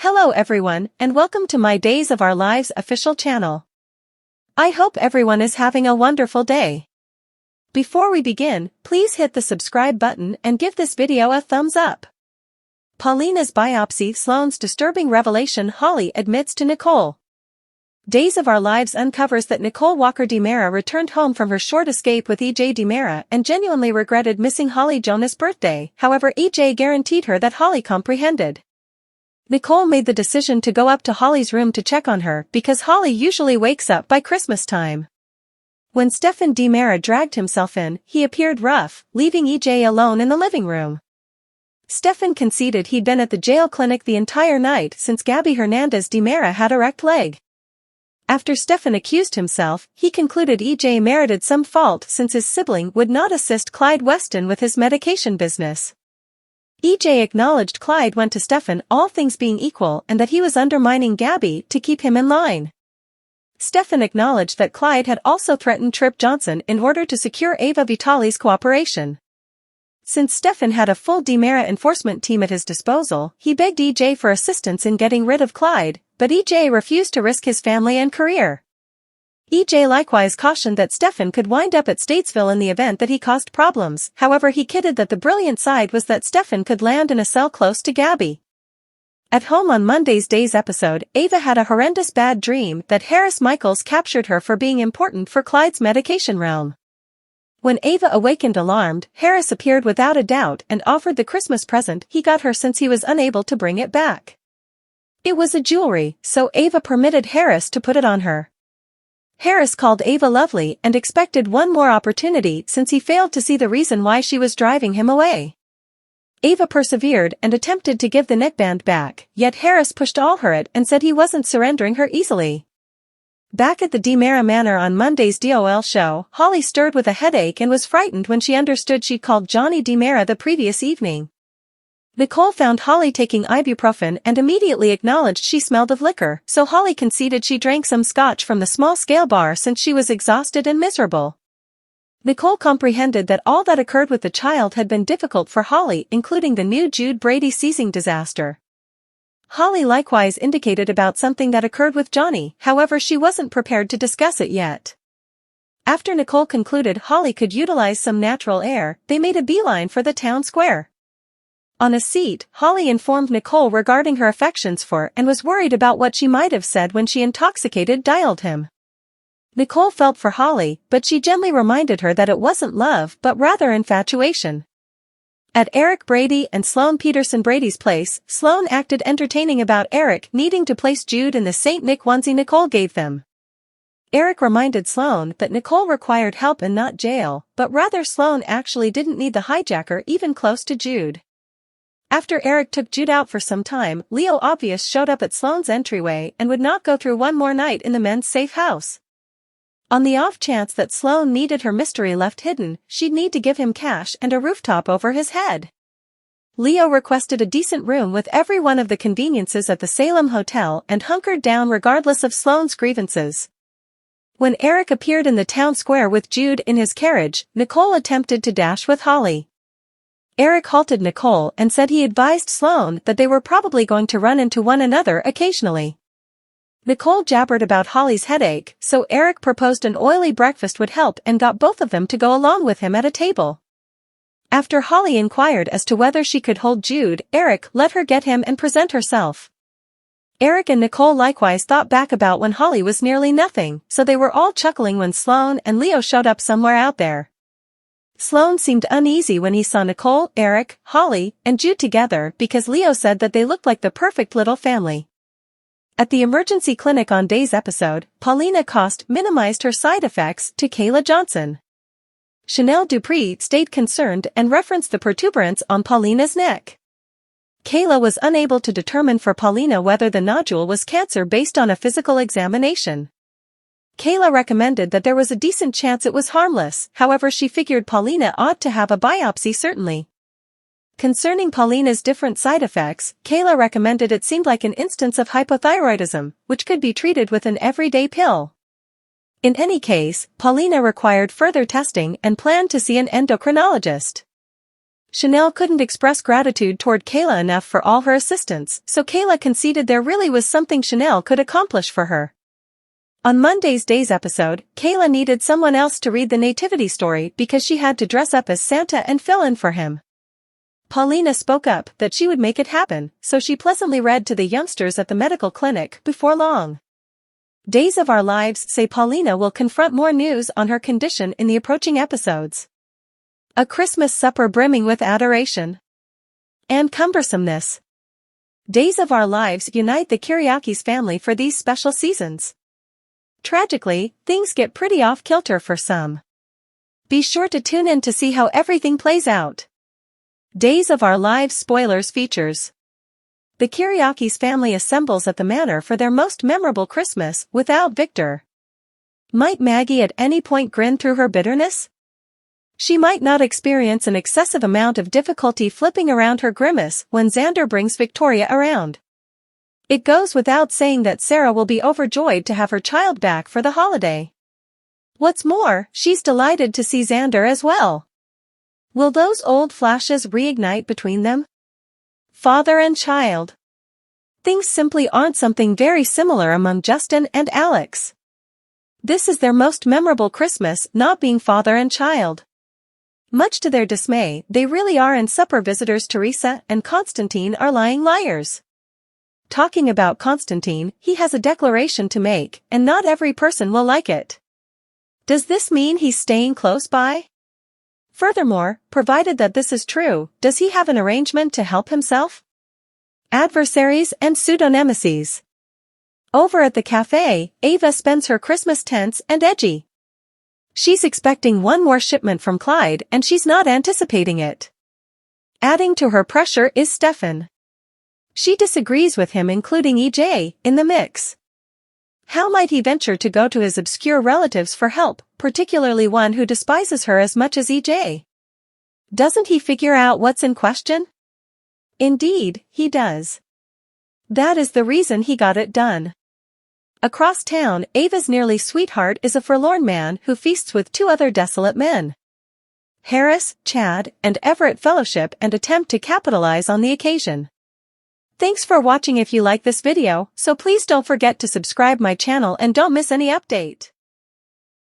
Hello everyone, and welcome to my Days of Our Lives official channel. I hope everyone is having a wonderful day. Before we begin, please hit the subscribe button and give this video a thumbs up. Paulina's biopsy. Sloan's disturbing revelation. Holly admits to Nicole. Days of Our Lives uncovers that Nicole Walker DiMera returned home from her short escape with EJ DiMera and genuinely regretted missing Holly Jonas' birthday. However, EJ guaranteed her that Holly comprehended. Nicole made the decision to go up to Holly's room to check on her because Holly usually wakes up by Christmas time. When Stefan DiMera dragged himself in, he appeared rough, leaving EJ alone in the living room. Stefan conceded he'd been at the jail clinic the entire night since Gabby Hernandez DiMera had a wrecked leg. After Stefan accused himself, he concluded EJ merited some fault since his sibling would not assist Clyde Weston with his medication business. EJ acknowledged Clyde went to Stefan, all things being equal, and that he was undermining Gabby to keep him in line. Stefan acknowledged that Clyde had also threatened Trip Johnson in order to secure Ava Vitale's cooperation. Since Stefan had a full DiMera enforcement team at his disposal, he begged EJ for assistance in getting rid of Clyde, but EJ refused to risk his family and career. EJ likewise cautioned that Stefan could wind up at Statesville in the event that he caused problems. However, he kidded that the brilliant side was that Stefan could land in a cell close to Gabby. At home on Monday's Days episode, Ava had a horrendous bad dream that Harris Michaels captured her for being important for Clyde's medication realm. When Ava awakened alarmed, Harris appeared without a doubt and offered the Christmas present he got her since he was unable to bring it back. It was a jewelry, so Ava permitted Harris to put it on her. Harris called Ava lovely and expected one more opportunity since he failed to see the reason why she was driving him away. Ava persevered and attempted to give the neckband back, yet Harris pushed all her it and said he wasn't surrendering her easily. Back at the DiMera Manor on Monday's DOL show, Holly stirred with a headache and was frightened when she understood she'd called Johnny DiMera the previous evening. Nicole found Holly taking ibuprofen and immediately acknowledged she smelled of liquor, so Holly conceded she drank some scotch from the small-scale bar since she was exhausted and miserable. Nicole comprehended that all that occurred with the child had been difficult for Holly, including the new Jude Brady seizing disaster. Holly likewise indicated about something that occurred with Johnny, however she wasn't prepared to discuss it yet. After Nicole concluded Holly could utilize some natural air, they made a beeline for the town square. On a seat, Holly informed Nicole regarding her affections for and was worried about what she might have said when she intoxicated dialed him. Nicole felt for Holly, but she gently reminded her that it wasn't love but rather infatuation. At Eric Brady and Sloan Peterson Brady's place, Sloan acted entertaining about Eric needing to place Jude in the St. Nick onesie Nicole gave them. Eric reminded Sloan that Nicole required help and not jail, but rather Sloan actually didn't need the hijacker even close to Jude. After Eric took Jude out for some time, Leo Obvious showed up at Sloan's entryway and would not go through one more night in the men's safe house. On the off chance that Sloan needed her mystery left hidden, she'd need to give him cash and a rooftop over his head. Leo requested a decent room with every one of the conveniences at the Salem Hotel and hunkered down regardless of Sloan's grievances. When Eric appeared in the town square with Jude in his carriage, Nicole attempted to dash with Holly. Eric halted Nicole and said he advised Sloan that they were probably going to run into one another occasionally. Nicole jabbered about Holly's headache, so Eric proposed an oily breakfast would help and got both of them to go along with him at a table. After Holly inquired as to whether she could hold Jude, Eric let her get him and present herself. Eric and Nicole likewise thought back about when Holly was nearly nothing, so they were all chuckling when Sloan and Leo showed up somewhere out there. Sloan seemed uneasy when he saw Nicole, Eric, Holly, and Jude together because Leo said that they looked like the perfect little family. At the emergency clinic on Days episode, Paulina minimized her side effects to Kayla Johnson. Chanel Dupree stayed concerned and referenced the protuberance on Paulina's neck. Kayla was unable to determine for Paulina whether the nodule was cancer based on a physical examination. Kayla recommended that there was a decent chance it was harmless, however she figured Paulina ought to have a biopsy certainly. Concerning Paulina's different side effects, Kayla recommended it seemed like an instance of hypothyroidism, which could be treated with an everyday pill. In any case, Paulina required further testing and planned to see an endocrinologist. Chanel couldn't express gratitude toward Kayla enough for all her assistance, so Kayla conceded there really was something Chanel could accomplish for her. On Monday's Days episode, Kayla needed someone else to read the nativity story because she had to dress up as Santa and fill in for him. Paulina spoke up that she would make it happen, so she pleasantly read to the youngsters at the medical clinic before long. Days of Our Lives say Paulina will confront more news on her condition in the approaching episodes. A Christmas supper brimming with adoration and cumbersomeness. Days of Our Lives unite the Kyriakis family for these special seasons. Tragically, things get pretty off-kilter for some. Be sure to tune in to see how everything plays out. Days of Our Lives spoilers features. The Kyriakis family assembles at the manor for their most memorable Christmas without Victor. Might Maggie at any point grin through her bitterness? She might not experience an excessive amount of difficulty flipping around her grimace when Xander brings Victoria around. It goes without saying that Sarah will be overjoyed to have her child back for the holiday. What's more, she's delighted to see Xander as well. Will those old flashes reignite between them? Father and child. Things simply aren't something very similar among Justin and Alex. This is their most memorable Christmas, not being father and child. Much to their dismay, they really are, and supper visitors Teresa and Constantine are lying liars. Talking about Constantine, he has a declaration to make, and not every person will like it. Does this mean he's staying close by? Furthermore, provided that this is true, does he have an arrangement to help himself? Adversaries and pseudo-nemesis. Over at the cafe, Ava spends her Christmas tense and edgy. She's expecting one more shipment from Clyde and she's not anticipating it. Adding to her pressure is Stefan. She disagrees with him, including EJ, in the mix. How might he venture to go to his obscure relatives for help, particularly one who despises her as much as EJ? Doesn't he figure out what's in question? Indeed, he does. That is the reason he got it done. Across town, Ava's nearly sweetheart is a forlorn man who feasts with two other desolate men. Harris, Chad, and Everett fellowship and attempt to capitalize on the occasion. Thanks for watching. If you like this video, so please don't forget to subscribe my channel and don't miss any update.